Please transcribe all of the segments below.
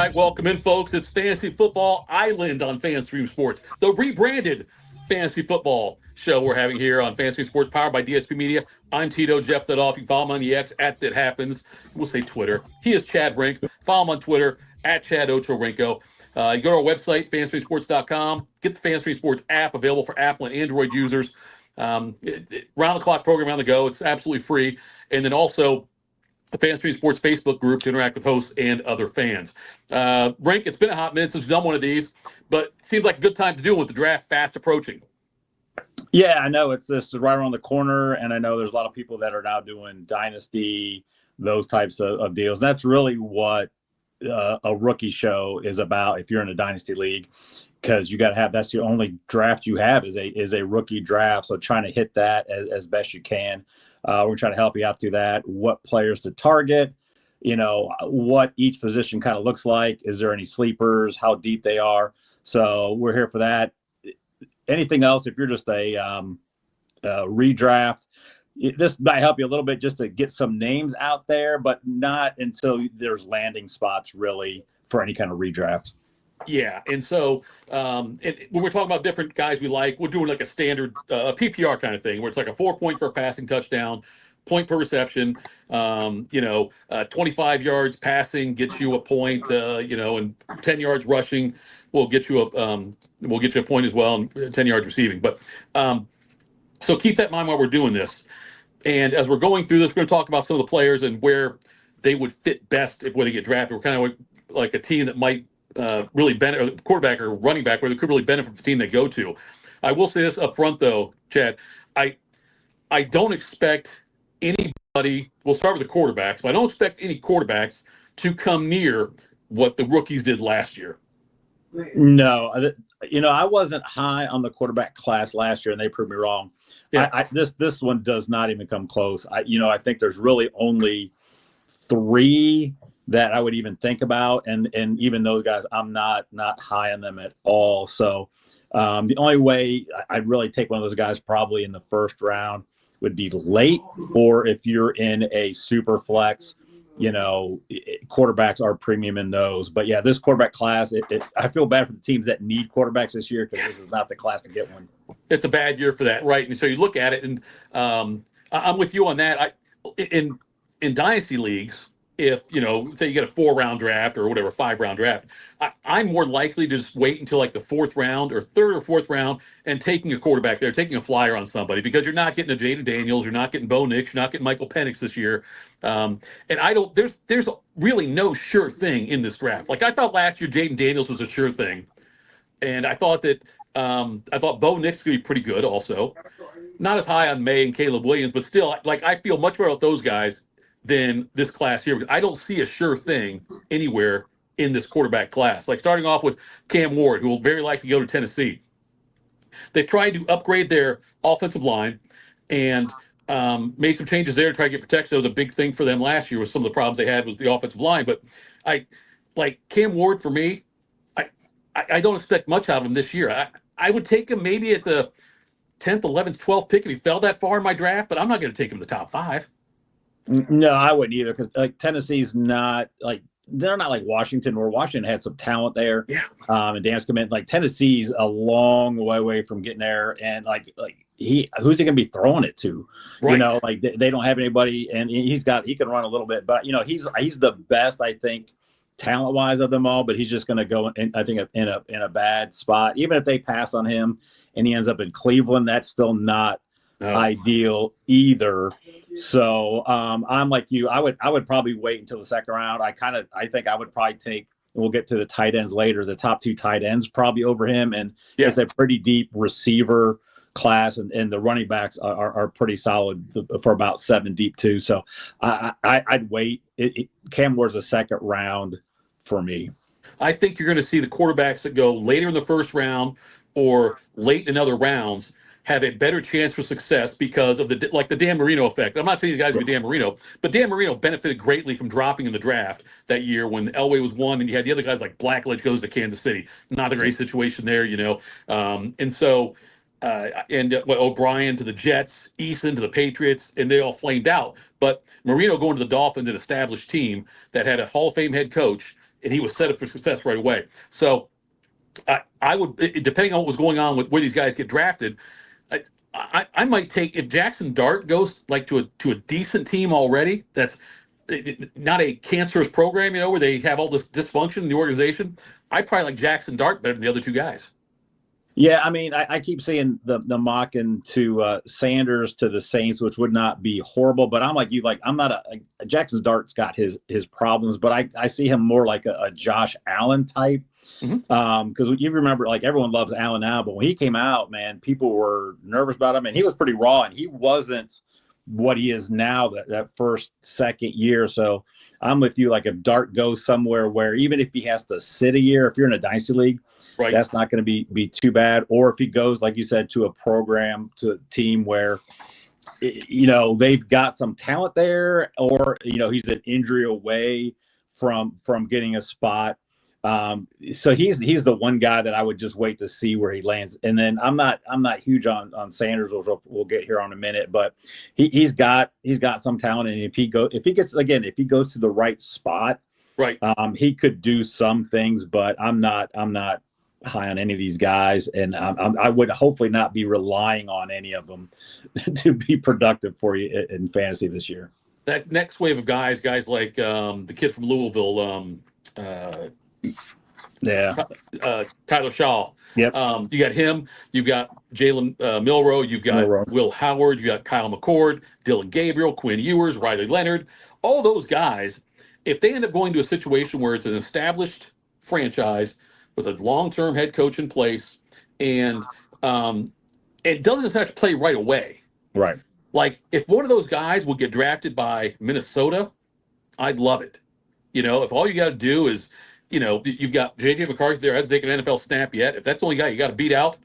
right, welcome in, folks. It's Fantasy Football Island on FanStream Sports, the rebranded Fantasy Football show we're having here on FanStream Sports, powered by DSP Media. I'm Tito, Jeff that off. You can follow him on the X at That Happens. We'll say Twitter. He is Chad Rink. Follow him on Twitter at Chad Ochorinco. You go to our website, fanstreamsports.com. Get the FanStream Sports app available for Apple and Android users. Round-the-clock program on the go. It's absolutely free. And then also the FanStream Sports Facebook group to interact with hosts and other fans. Rink, it's been a hot minute since we've done one of these, but it seems like a good time to do it with the draft fast approaching. Yeah, I know. It's just right around the corner, and I know there's a lot of people that are now doing Dynasty, those types of deals. And that's really what a rookie show is about if you're in a Dynasty league, because you got to have, that's the only draft you have is a rookie draft. So trying to hit that as best you can. We're trying to help you out through that, what players to target, what each position kind of looks like. Is there any sleepers, how deep they are? So we're here for that. Anything else, if you're just a redraft, this might help you a little bit just to get some names out there, but not until there's landing spots really for any kind of redraft. Yeah, and so when we're talking about different guys we like, we're doing like a standard PPR kind of thing where it's like a 4 point for a passing touchdown, point per reception. 25 yards passing gets you a point, and 10 yards rushing will get you a point as well, and 10 yards receiving. But so keep that in mind while we're doing this. And as we're going through this, we're going to talk about some of the players and where they would fit best if they get drafted. We're kind of like a team that might really benefit, or quarterback or running back, where they could really benefit from the team they go to. I will say this up front, though, Chad. I don't expect anybody. We'll start with the quarterbacks, but I don't expect any quarterbacks to come near what the rookies did last year. No, I wasn't high on the quarterback class last year, and they proved me wrong. Yeah. This one does not even come close. I think there's really only 3 that I would even think about, and even those guys, I'm not high on them at all. So the only way I'd really take one of those guys probably in the first round would be late, or if you're in a super flex, quarterbacks are premium in those. But yeah, this quarterback class, I feel bad for the teams that need quarterbacks this year, because this is not the class to get one. It's a bad year for that, right? And so you look at it, and I'm with you on that. In dynasty leagues, if say you get a 4-round draft or whatever, 5-round draft, I'm more likely to just wait until like the 4th round or 3rd or 4th round and taking a quarterback there, taking a flyer on somebody, because you're not getting a Jaden Daniels, you're not getting Bo Nix, you're not getting Michael Penix this year. And there's really no sure thing in this draft. Like I thought last year Jaden Daniels was a sure thing, and I thought that Bo Nix could be pretty good also. Not as high on May and Caleb Williams, but still, like I feel much better about those guys than this class here, because I don't see a sure thing anywhere in this quarterback class. Like starting off with Cam Ward, who will very likely go to Tennessee. They tried to upgrade their offensive line and made some changes there to try to get protection. That was a big thing for them last year, with some of the problems they had with the offensive line. But I like Cam Ward for me. I don't expect much out of him this year. I would take him maybe at the 10th, 11th, 12th pick if he fell that far in my draft, but I'm not going to take him in the top 5. No, I wouldn't either, because Tennessee's not they're not like Washington, where Washington had some talent there. Yeah. And Dan's commit. Like Tennessee's a long way away from getting there, and who's he gonna be throwing it to? Right. They don't have anybody, and he can run a little bit, but he's the best, I think, talent wise of them all. But he's just gonna go in, I think, in a bad spot. Even if they pass on him and he ends up in Cleveland, that's still not ideal either. So I'm like you. I would probably wait until the 2nd round. I think I would probably take, we'll get to the tight ends later, the top 2 tight ends probably over him. And it's a pretty deep receiver class, and the running backs are pretty solid for about 7 deep too. So I'd wait. Cam Ward's a 2nd round for me. I think you're going to see the quarterbacks that go later in the 1st round or late in other rounds have a better chance for success because of the Dan Marino effect. I'm not saying these guys would be Dan Marino, but Dan Marino benefited greatly from dropping in the draft that year when Elway was 1, and you had the other guys like Blackledge goes to Kansas City. Not a great situation there, and so O'Brien to the Jets, Eason to the Patriots, and they all flamed out. But Marino going to the Dolphins, an established team that had a Hall of Fame head coach, and he was set up for success right away. So I would, depending on what was going on with where these guys get drafted, I might take, if Jackson Dart goes like to a decent team already, that's not a cancerous program, where they have all this dysfunction in the organization. I probably like Jackson Dart better than the other two guys. Yeah, I mean, I keep seeing the mocking to Sanders to the Saints, which would not be horrible. But I'm like you, like I'm not a Jackson Dart's got his problems, but I see him more like a Josh Allen type. Because you remember, like everyone loves Allen now, but when he came out, man, people were nervous about him, and he was pretty raw, and he wasn't what he is now that first, second year. So I'm with you. Like if Dart goes somewhere where even if he has to sit a year, if you're in a dynasty league, right, that's not going to be too bad. Or if he goes, like you said, to a program, to a team where, they've got some talent there, or, he's an injury away from getting a spot. So he's the one guy that I would just wait to see where he lands. And then I'm not huge on Sanders, which we'll get here on a minute, but he's got some talent. And if he goes to the right spot, right, he could do some things, but I'm not high on any of these guys. And I would hopefully not be relying on any of them to be productive for you in fantasy this year. That next wave of guys like the kid from Louisville, Tyler Shaw. Yep. You got him. You've got Jalen Milroe. You've got Will Howard. You got Kyle McCord, Dylan Gabriel, Quinn Ewers, Riley Leonard. All those guys, if they end up going to a situation where it's an established franchise with a long-term head coach in place, and it doesn't have to play right away. Right. Like if one of those guys would get drafted by Minnesota, I'd love it. If all you got to do is, you've got J.J. McCarthy there, hasn't taken an NFL snap yet. If that's the only guy you got to beat out,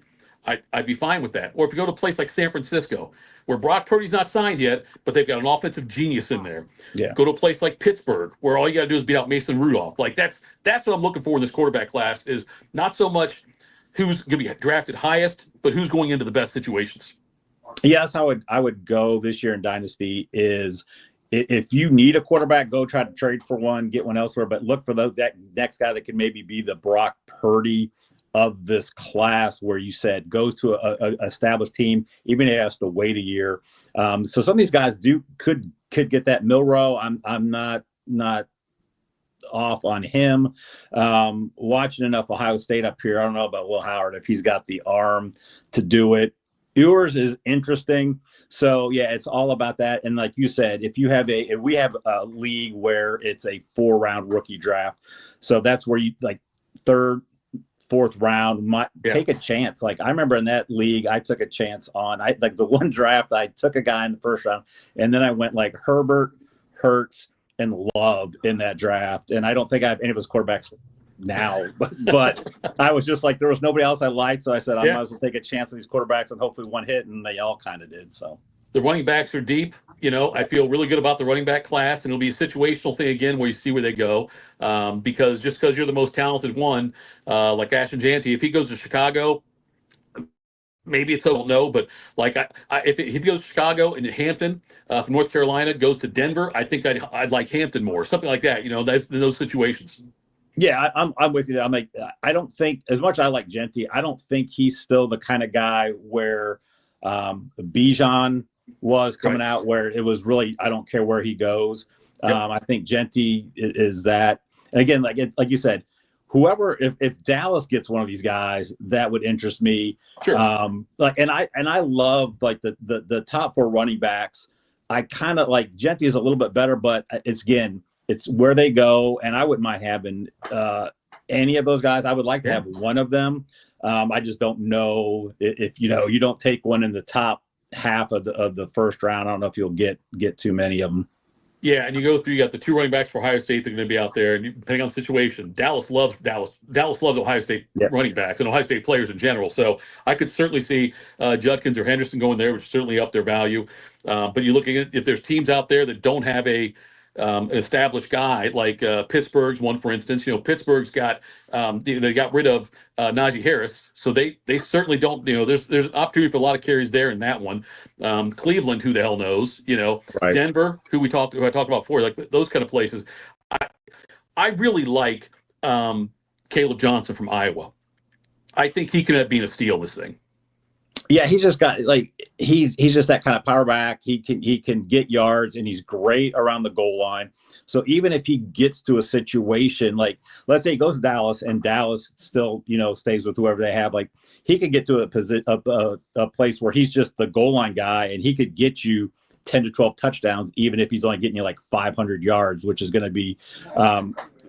I'd be fine with that. Or if you go to a place like San Francisco, where Brock Purdy's not signed yet, but they've got an offensive genius in there. Yeah. Go to a place like Pittsburgh, where all you got to do is beat out Mason Rudolph. Like that's what I'm looking for in this quarterback class, is not so much who's going to be drafted highest, but who's going into the best situations. Yeah, that's how I would go this year in Dynasty is, if you need a quarterback, go try to trade for one, get one elsewhere, but look for that next guy that can maybe be the Brock Purdy of this class, where you said goes to a established team, even if he has to wait a year. So some of these guys could get that. Milroe, I'm not off on him. Watching enough Ohio State up here, I don't know about Will Howard, if he's got the arm to do it. Ewers is interesting. So yeah, it's all about that. And like you said, if we have a league where it's a 4-round rookie draft, so that's where you like third, fourth round might take a chance. Like I remember in that league, I took a chance on like the one draft, I took a guy in the first round, and then I went like Herbert, Hurts, and Love in that draft. And I don't think I have any of his quarterbacks now, but I was just like, there was nobody else I liked, so I said I might as well take a chance on these quarterbacks and hopefully one hit, and they all kind of did. So the running backs are deep. I feel really good about the running back class, and it'll be a situational thing again where you see where they go, because just because you're the most talented one, like Ashton Janty, if he goes to Chicago, maybe it's, I don't know, but like if he goes to Chicago and Hampton from North Carolina goes to Denver, I think I'd like Hampton more, something like that. That's in those situations. Yeah, I'm with you. I'm like, I don't think, as much as I like Genty, I don't think he's still the kind of guy where Bijan was coming out, where it was really, I don't care where he goes. I think Genty is that. And again, like you said, whoever, if Dallas gets one of these guys, that would interest me. Sure. And I love like the top 4 running backs. I kind of like Genty is a little bit better, but it's where they go, and I wouldn't mind having any of those guys. I would like to have one of them. I just don't know if you don't take one in the top half of the first round. I don't know if you'll get too many of them. Yeah, and you got the 2 running backs for Ohio State that are going to be out there, and depending on the situation, Dallas loves Ohio State running backs and Ohio State players in general. So I could certainly see Judkins or Henderson going there, which certainly up their value. But you're looking at, if there's teams out there that don't have an established guy, like Pittsburgh's one, for instance. Pittsburgh's got they got rid of Najee Harris, so they certainly don't. There's an opportunity for a lot of carries there in that one. Cleveland, who the hell knows? Denver, who I talked about before, like those kind of places. I really like Caleb Johnson from Iowa. I think he can end up being a steal in this thing. Yeah, he's just got he's just that kind of power back. He can get yards, and he's great around the goal line. So even if he gets to a situation like, let's say he goes to Dallas and Dallas still stays with whoever they have, like he could get to a place where he's just the goal line guy, and he could get you 10 to 12 touchdowns, even if he's only getting you like 500 yards, which is going to be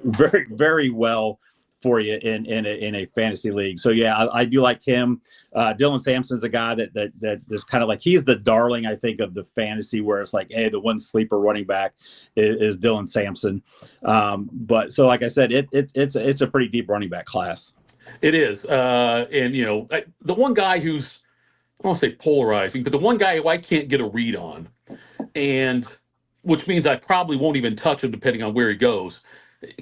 very, very well for you in a fantasy league. So yeah, I do like him. Dylan Sampson's a guy that is kind of like, he's the darling, I think, of the fantasy, where it's like, hey, the one sleeper running back is Dylan Sampson. But so like I said, it's a pretty deep running back class. It is, and the one guy who's, I don't want to say polarizing, but the one guy who I can't get a read on, and which means I probably won't even touch him depending on where he goes,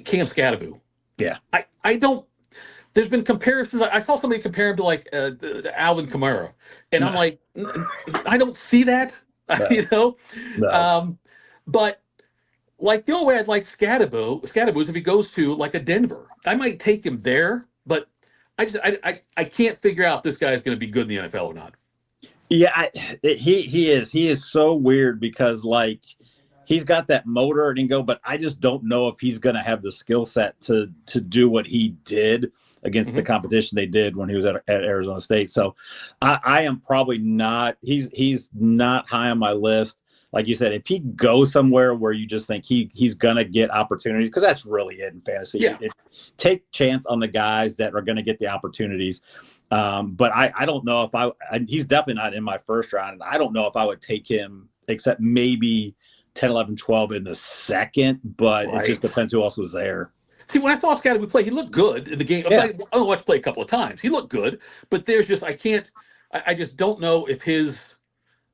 Cam Scatteroo. Yeah. I don't. There's been comparisons. I saw somebody compare him to like Alvin Kamara, and I'm like, I don't see that. No. No. But like the only way I'd like Scatteroo is if he goes to like a Denver. I might take him there, but I can't figure out if this guy is going to be good in the NFL or not. Yeah, he is so weird because like, he's got that motor and go, but I just don't know if he's going to have the skill set to do what he did against the competition they did when he was at Arizona State. So I am probably not, he's not high on my list. Like you said, if he goes somewhere where you just think he's going to get opportunities, because that's really it in fantasy. Yeah. Take chance on the guys that are going to get the opportunities. But I don't know if he's definitely not in my first round. And I don't know if I would take him except maybe 10, 11, 12 in the second, but It just depends who else was there. See, when I saw Scatteroo play, he looked good in the game. Yeah. I watched him play a couple of times. He looked good, but there's just, I just don't know if his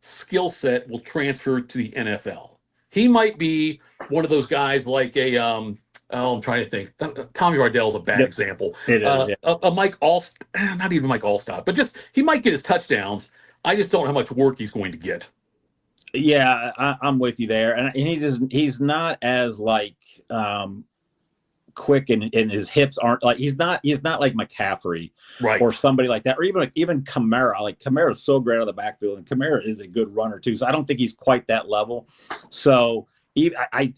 skill set will transfer to the NFL. He might be one of those guys like I'm trying to think. Tommy Rardell's a bad example. It is, a Mike Allstott, not even Mike Allstott, but just he might get his touchdowns. I just don't know how much work he's going to get. Yeah, I'm with you there, and he's not as like quick, and his hips aren't like he's not like McCaffrey, right, or somebody like that, or even Kamara. Like Kamara is so great out of the backfield, and Kamara is a good runner too. So I don't think he's quite that level. So I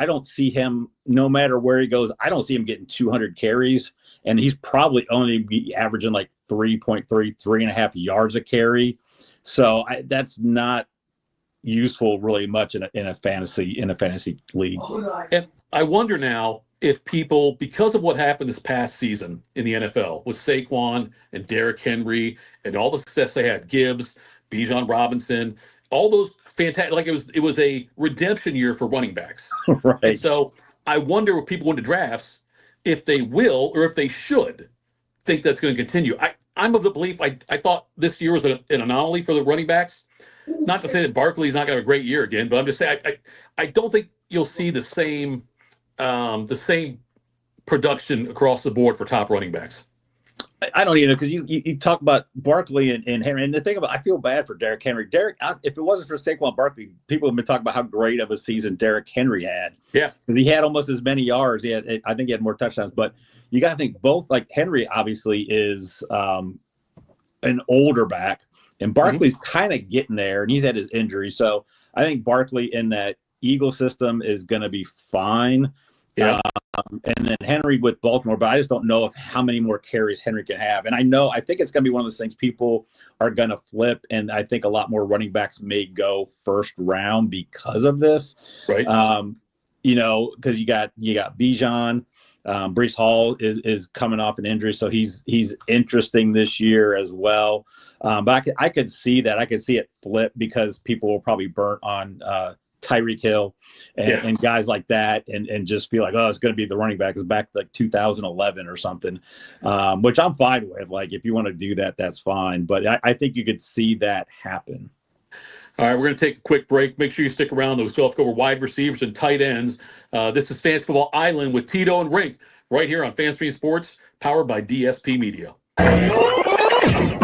don't see him, no matter where he goes. I don't see him getting 200 carries, and he's probably only be averaging like 3.3.5 yards a carry. So that's not useful really much in a fantasy league. And I wonder now if people, because of what happened this past season in the NFL with Saquon and Derrick Henry and all the success they had, Gibbs, Bijan Robinson, all those fantastic, like it was a redemption year for running backs. Right. And so I wonder if people go into drafts, if they will or if they should think that's going to continue. I'm of the belief, I thought this year was an anomaly for the running backs. Not to say that Barkley's not going to have a great year again, but I'm just saying I don't think you'll see the same production across the board for top running backs. I don't either, because you talk about Barkley and Henry, and the thing about, I feel bad for Derrick Henry. If it wasn't for Saquon Barkley, people have been talking about how great of a season Derrick Henry had. Yeah, because he had almost as many yards. I think he had more touchdowns. But you got to think both. Like Henry obviously is an older back, and Barkley's kind of getting there, and he's had his injury. So I think Barkley in that Eagle system is going to be fine. Yeah. And then Henry with Baltimore, but I just don't know how many more carries Henry can have. And I think it's going to be one of those things people are going to flip, and I think a lot more running backs may go first round because of this. Right. Because you got Bijan, Breece Hall is coming off an injury, so he's interesting this year as well. But I could see that. I could see it flip because people will probably burn on Tyreek Hill and guys like that, and just feel like, oh, it's going to be the running back. It's back to like 2011 or something, which I'm fine with. Like, if you want to do that, that's fine. But I think you could see that happen. All right, we're going to take a quick break. Make sure you stick around. We still have to go over wide receivers and tight ends. This is Fantasy Football Island with Tito and Rink right here on Fantasy Sports, powered by DSP Media.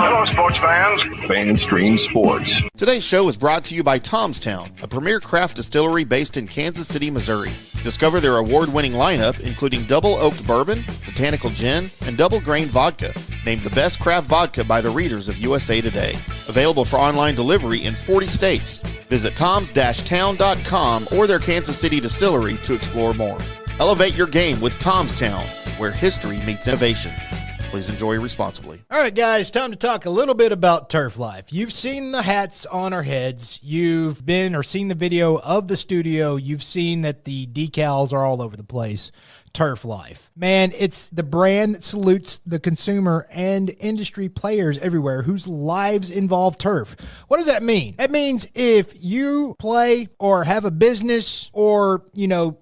Hello, sports fans. FanStream Sports. Today's show is brought to you by Tomstown, a premier craft distillery based in Kansas City, Missouri. Discover their award-winning lineup, including double oaked bourbon, botanical gin, and double grain vodka. Named the best craft vodka by the readers of USA Today. Available for online delivery in 40 states. Visit toms-town.com or their Kansas City distillery to explore more. Elevate your game with Tomstown, where history meets innovation. Please enjoy responsibly. All right, guys, time to talk a little bit about Turf Life. You've seen the hats on our heads. You've been or seen the video of the studio. You've seen that the decals are all over the place. Turf Life. Man, it's the brand that salutes the consumer and industry players everywhere whose lives involve turf. What does that mean? That means if you play or have a business or,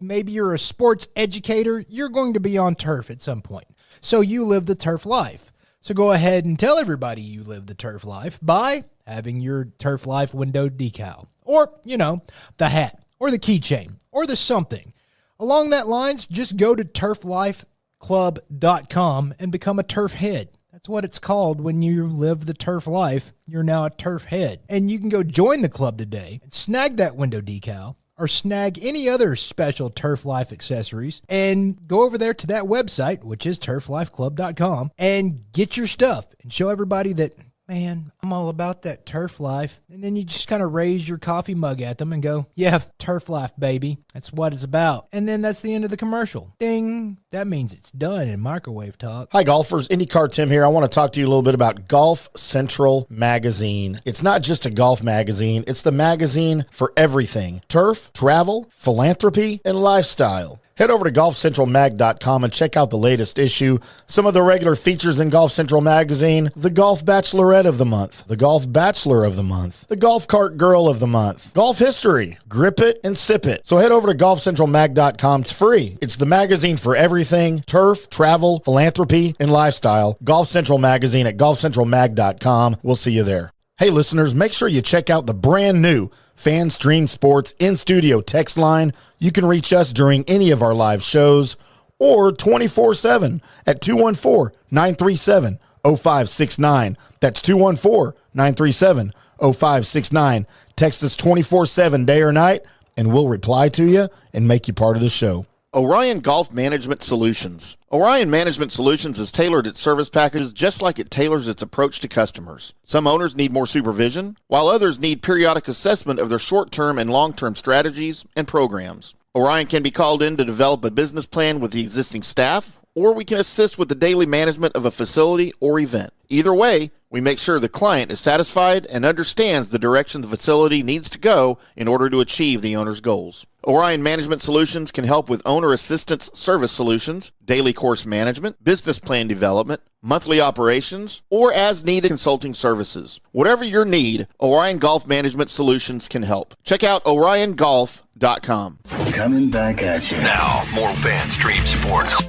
maybe you're a sports educator, you're going to be on turf at some point. So you live the turf life. So go ahead and tell everybody you live the turf life by having your Turf Life window decal or, the hat or the keychain or the something. Along that lines, just go to turflifeclub.com and become a turf head. That's what it's called when you live the turf life. You're now a turf head. And you can go join the club today and snag that window decal or snag any other special Turf Life accessories and go over there to that website, which is turflifeclub.com, and get your stuff and show everybody that, man, I'm all about that turf life. And then you just kind of raise your coffee mug at them and go, yeah, turf life, baby. That's what it's about. And then that's the end of the commercial. Ding. That means it's done in microwave talk. Hi, golfers. IndyCar Tim here. I want to talk to you a little bit about Golf Central Magazine. It's not just a golf magazine. It's the magazine for everything. Turf, travel, philanthropy, and lifestyle. Head over to golfcentralmag.com and check out the latest issue. Some of the regular features in Golf Central Magazine: the Golf Bachelorette of the Month, the Golf Bachelor of the Month, the Golf Cart Girl of the Month, Golf History, Grip It and Sip It. So head over to golfcentralmag.com. It's free. It's the magazine for everything: turf, travel, philanthropy, and lifestyle. Golf Central Magazine at golfcentralmag.com. We'll see you there. Hey, listeners, make sure you check out the brand new FanStream Sports in-studio text line. You can reach us during any of our live shows or 24/7 at 214-937-0569. That's 214-937-0569. Text us 24/7 day or night, and we'll reply to you and make you part of the show. Orion Golf Management Solutions. Orion Management Solutions has tailored its service packages just like it tailors its approach to customers. Some owners need more supervision, while others need periodic assessment of their short-term and long-term strategies and programs. Orion can be called in to develop a business plan with the existing staff, or we can assist with the daily management of a facility or event. Either way, we make sure the client is satisfied and understands the direction the facility needs to go in order to achieve the owner's goals. Orion Management Solutions can help with owner assistance service solutions, daily course management, business plan development, monthly operations, or as-needed consulting services. Whatever your need, Orion Golf Management Solutions can help. Check out oriongolf.com. Coming back at you. Now, more FanStream Sports.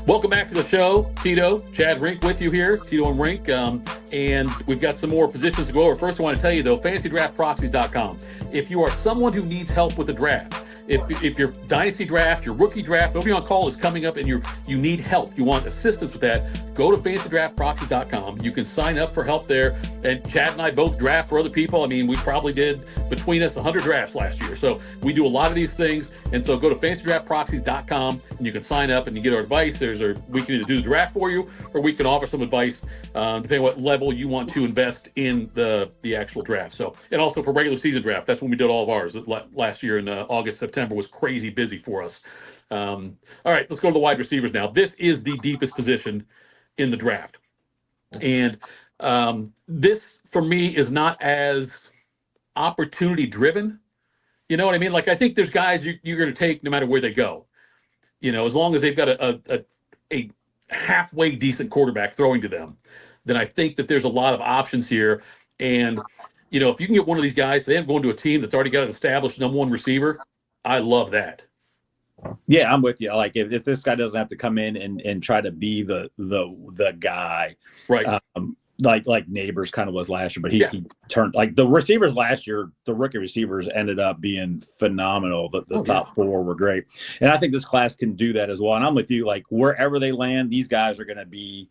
Welcome back to the show. Tito, Chad Rink with you here. Tito and Rink. And we've got some more positions to go over. First, I want to tell you, though, FantasyDraftProxies.com. If you are someone who needs help with the draft, if your dynasty draft, your rookie draft, nobody on call is coming up and you need help, you want assistance with that, go to FantasyDraftProxies.com. You can sign up for help there. And Chad and I both draft for other people. I mean, we probably did between us 100 drafts last year. So we do a lot of these things. And so go to FantasyDraftProxies.com and you can sign up and you get our advice. We can either do the draft for you or we can offer some advice depending on what level you want to invest in the actual draft. So, and also for regular season draft, that's when we did all of ours last year in August, September was crazy busy for us. All right, let's go to the wide receivers now. This is the deepest position in the draft. And this, for me, is not as opportunity driven. You know what I mean? Like, I think there's guys you're going to take no matter where they go. You know, as long as they've got a halfway decent quarterback throwing to them, then I think that there's a lot of options here. And, you know, if you can get one of these guys, they end up going to a team that's already got an established number one receiver, I love that. Yeah, I'm with you. Like if this guy doesn't have to come in and try to be the guy, right? Like Neighbors kind of was last year, but he turned, like, the receivers last year, the rookie receivers ended up being phenomenal. The top four were great. And I think this class can do that as well. And I'm with you, like, wherever they land, these guys are going to be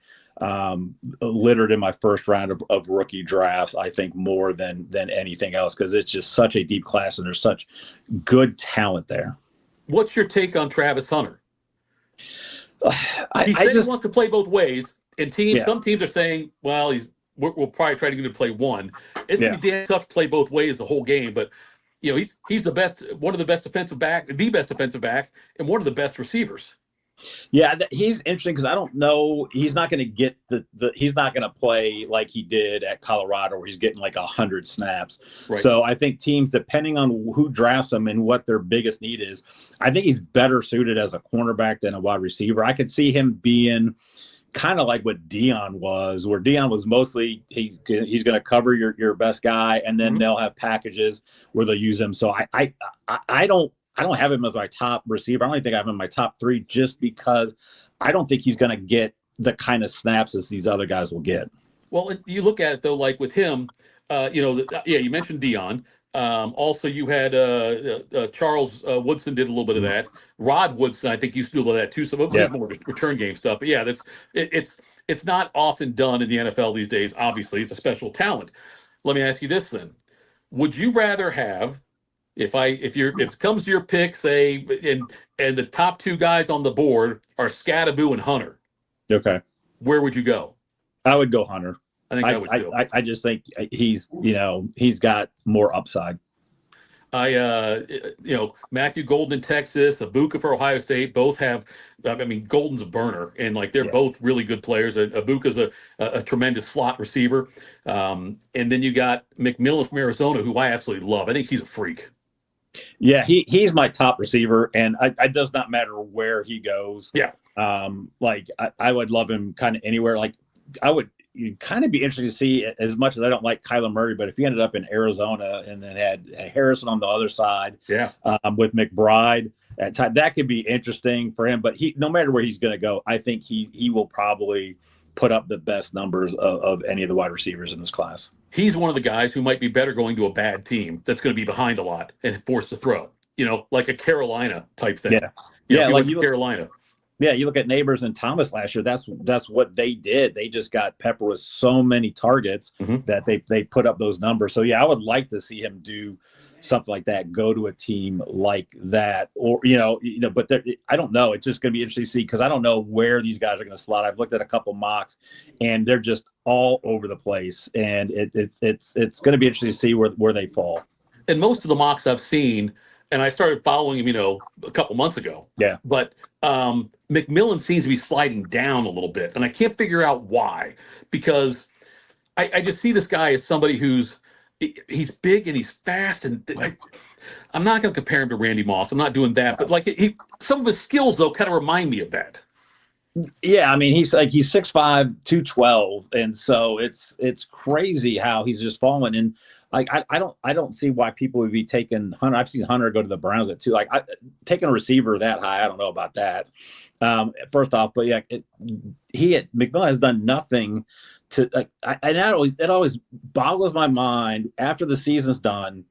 littered in my first round of rookie drafts, I think, more than anything else, because it's just such a deep class and there's such good talent there. What's your take on Travis Hunter? He said he wants to play both ways, and some teams are saying, well, we'll probably try to get him to play one. It's going to be damn tough to play both ways the whole game, but he's the best, one of the best defensive back, and one of the best receivers. Yeah, he's interesting because I don't know. He's not going to get he's not going to play like he did at Colorado, where he's getting like 100 snaps. Right. So I think teams, depending on who drafts him and what their biggest need is, I think he's better suited as a cornerback than a wide receiver. I could see him being kind of like what Deion was, where Deion was mostly he's going to cover your best guy, and then they'll have packages where they'll use him. So I don't have him as my top receiver. I don't think I have him in my top 3, just because I don't think he's going to get the kind of snaps as these other guys will get. Well, you look at it, though, like with him, you mentioned Dion. Also, you had Charles Woodson did a little bit of that. Rod Woodson, I think, used to do a little of that, too. Some of it was more return game stuff. But, yeah, it's not often done in the NFL these days. Obviously, it's a special talent. Let me ask you this, then. Would you rather have, if it comes to your pick, say, and the top 2 guys on the board are Scadaboo and Hunter. Okay. Where would you go? I would go Hunter. I think I would too. I just think he's got more upside. Matthew Golden in Texas, Abuka for Ohio State, both have, Golden's a burner, and like they're both really good players. Abuka's a tremendous slot receiver. And then you got McMillan from Arizona, who I absolutely love. I think he's a freak. Yeah, he's my top receiver, and it does not matter where he goes. Yeah. I would love him kind of anywhere. Like, I would kind of be interested to see, as much as I don't like Kyler Murray, but if he ended up in Arizona and then had Harrison on the other side, with McBride at time, that could be interesting for him. But no matter where he's going to go, I think he will probably put up the best numbers of any of the wide receivers in this class. He's one of the guys who might be better going to a bad team that's going to be behind a lot and forced to throw, like a Carolina type thing. Like Carolina. Yeah, you look at Neighbors and Thomas last year. That's what they did. They just got peppered with so many targets that they put up those numbers. So yeah, I would like to see him do something like that, go to a team like that, or but I don't know. It's just going to be interesting to see, because I don't know where these guys are going to slot. I've looked at a couple mocks, and they're just all over the place, and it's going to be interesting to see where they fall. And most of the mocks I've seen, and I started following him, a couple months ago. Yeah. But McMillan seems to be sliding down a little bit, and I can't figure out why, because I just see this guy as somebody he's big and he's fast, and I'm not going to compare him to Randy Moss. I'm not doing that, but some of his skills though kind of remind me of that. Yeah, he's 6'5", 212, and so it's crazy how he's just fallen. And I don't see why people would be taking Hunter. I've seen Hunter go to the Browns at 2. Taking a receiver that high, I don't know about that. First off, but yeah, McMillan has done nothing to it always boggles my mind after the season's done,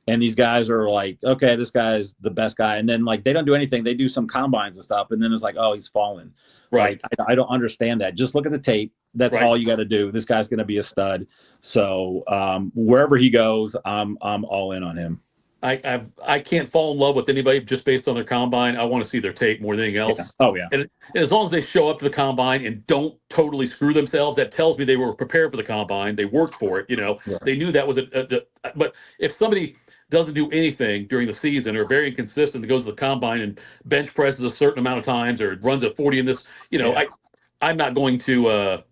and these guys are like, okay, this guy's the best guy, and then they don't do anything. They do some combines and stuff, and then it's like, oh, he's fallen. Right. I don't understand that. Just look at the tape. That's all you got to do. This guy's going to be a stud. So wherever he goes, I'm all in on him. I can't fall in love with anybody just based on their combine. I want to see their tape more than anything else. Yeah. Oh yeah. And as long as they show up to the combine and don't totally screw themselves, that tells me they were prepared for the combine. They worked for it. They knew that was but if somebody doesn't do anything during the season, or very inconsistent, that goes to the combine and bench presses a certain amount of times, or runs at 40 in this, I'm not going to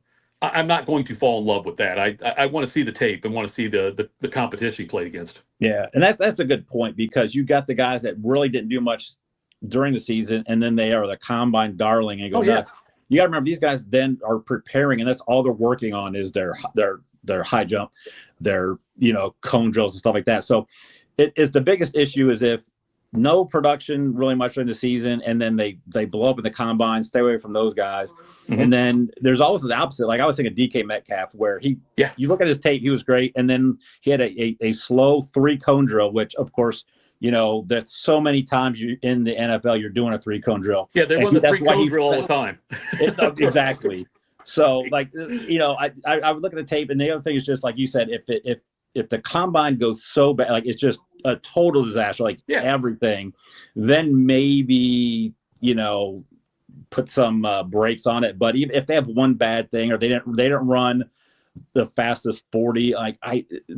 fall in love with that. I want to see the tape and want to see the competition he played against. Yeah, and that's a good point, because you got the guys that really didn't do much during the season, and then they are the combine darling and go nuts. You got to remember, these guys then are preparing, and that's all they're working on is their high jump, their cone drills and stuff like that. So it's the biggest issue is if no production really much during the season, and then they blow up in the combine. Stay away from those guys. And then there's always the opposite. Like I was thinking DK Metcalf, where you look at his tape, he was great, and then he had a slow 3 cone drill, which of course that's so many times in the NFL you're doing a 3 cone drill. Yeah, they run the 3 cone drill all the time. Exactly. So, like, I would look at the tape, and the other thing is just like you said, if the combine goes so bad, like it's just a total disaster, like everything, then maybe put some brakes on it. But even if they have one bad thing, or they don't run the fastest 40,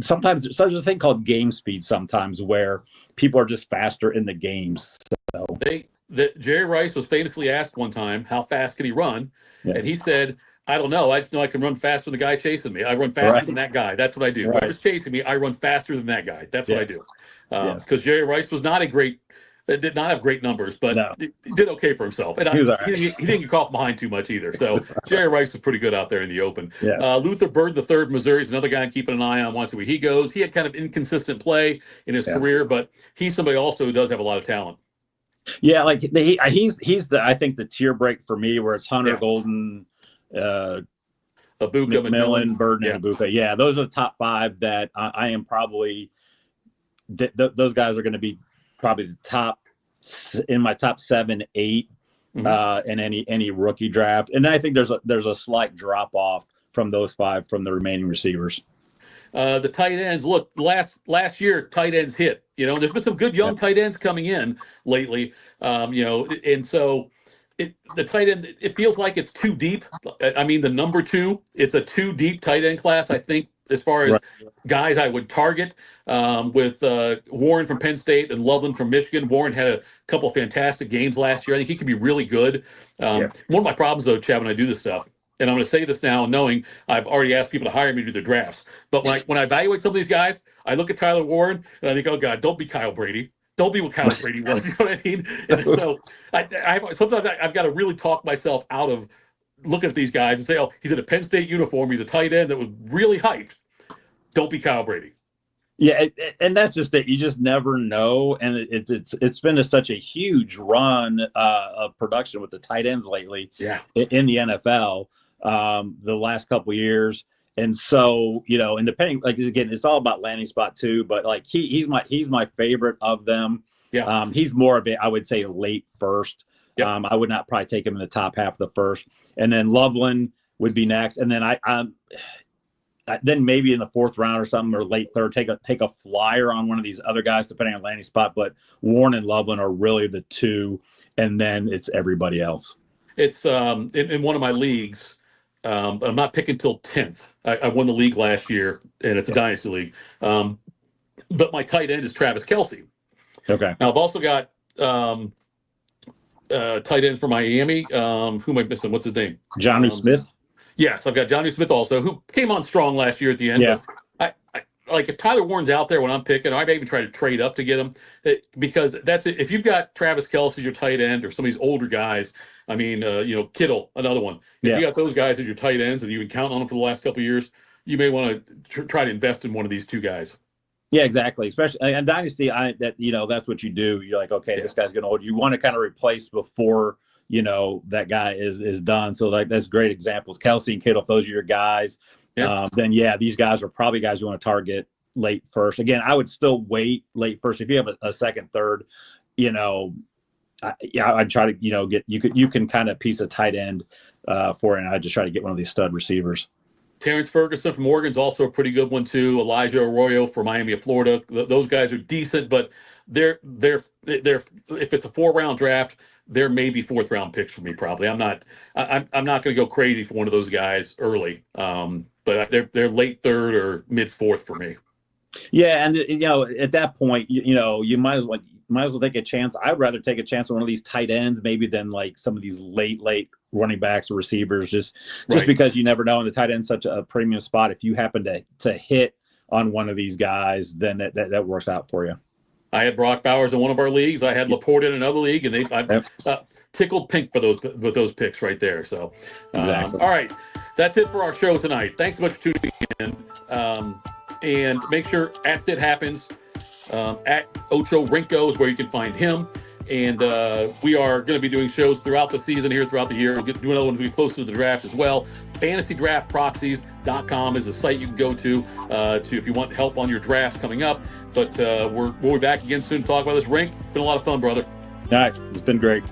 sometimes there's a thing called game speed sometimes where people are just faster in the games. So Jerry Rice was famously asked one time, how fast can he run? Yeah. And he said, I don't know. I just know I can run faster than the guy chasing me. I run faster than that guy. That's what I do. Right. Whoever's chasing me, I run faster than that guy. That's what I do. Yes. Because Jerry Rice was did not have great numbers, but he did okay for himself. And he didn't get caught behind too much either. So Jerry Rice was pretty good out there in the open. Yes. Luther Bird III, Missouri, is another guy I'm keeping an eye on. Want to see where he goes. He had kind of inconsistent play in his career, but he's somebody also who does have a lot of talent. Yeah, like he's I think the tier break for me, where it's Hunter, Golden, Abuka, McMillan, Burden, and Abuka. Yeah, those are the top 5 that I am probably. Those guys are going to be probably the top in my top 7, 8 in any rookie draft, and I think there's a slight drop off from those 5 from the remaining receivers. The tight ends, look, last year tight ends hit. There's been some good young tight ends coming in lately. And so the tight end, it feels like it's too deep. I mean, the number 2, it's a too deep tight end class, I think, as far as guys I would target, with Warren from Penn State and Loveland from Michigan. Warren had a couple of fantastic games last year. I think he could be really good. One of my problems, though, Chad, when I do this stuff, and I'm going to say this now knowing I've already asked people to hire me to do their drafts, but when I evaluate some of these guys, I look at Tyler Warren and I think, oh, God, don't be Kyle Brady. Don't be what Kyle Brady was. You know what I mean? And so sometimes I've got to really talk myself out of looking at these guys and say, oh, he's in a Penn State uniform. He's a tight end that was really hyped. Don't be Kyle Brady. Yeah, and that's just it. You just never know, and it's been such a huge run of production with the tight ends lately. In the NFL, the last couple of years, and so and depending, like again, it's all about landing spot too. But like he's my favorite of them. He's more of I would say late first. I would not probably take him in the top half of the first, and then Loveland would be next, and then then maybe in the 4th round or something, or late 3rd, take a flyer on one of these other guys depending on landing spot. But Warren and Loveland are really the 2, and then it's everybody else. It's in one of my leagues, but I'm not picking till 10th. I won the league last year, and it's a dynasty league. But my tight end is Travis Kelce. Okay. Now I've also got tight end for Miami. Who am I missing? What's his name? Jonnu Smith. Yes, I've got Jonnu Smith also, who came on strong last year at the end. Yes. But I like if Tyler Warren's out there when I'm picking, I may even try to trade up to get him, because that's it. If you've got Travis Kelce as your tight end, or some of these older guys, I mean, Kittle, another one. If you got those guys as your tight ends and you've been counting on them for the last couple of years, you may want to try to invest in one of these 2 guys. Yeah, exactly. Especially in Dynasty, that's what you do. You're like, okay, this guy's getting old. You want to kind of replace before that guy is done. So like that's great examples. Kelce and Kittle, if those are your guys, then these guys are probably guys you want to target late first. Again, I would still wait late first. If you have a 2nd, 3rd, I'd try to get you can kind of piece a tight end for it, and I'd just try to get one of these stud receivers. Terrence Ferguson from Oregon's also a pretty good one too. Elijah Arroyo for Miami of Florida. Those guys are decent, but they're if it's a 4-round draft, they're maybe 4th round picks for me. Probably. I'm not going to go crazy for one of those guys early. But they're late 3rd or mid 4th for me. Yeah, and at that point, you might as well take a chance. I'd rather take a chance on one of these tight ends maybe than like some of these late running backs or receivers, just because you never know. And the tight end's such a premium spot. If you happen to hit on one of these guys, then that works out for you. I had Brock Bowers in one of our leagues. I had Laporte in another league, and I tickled pink for those picks right there. So, exactly. All right, that's it for our show tonight. Thanks so much for tuning in, and make sure at Fit Happens at Ocho Rinco is where you can find him. And we are going to be doing shows throughout the season here, throughout the year. We'll do another one to be close to the draft as well. FantasyDraftProxies.com is the site you can go to if you want help on your draft coming up. But we'll be back again soon to talk about this rink. It's been a lot of fun, brother. All right. It's been great.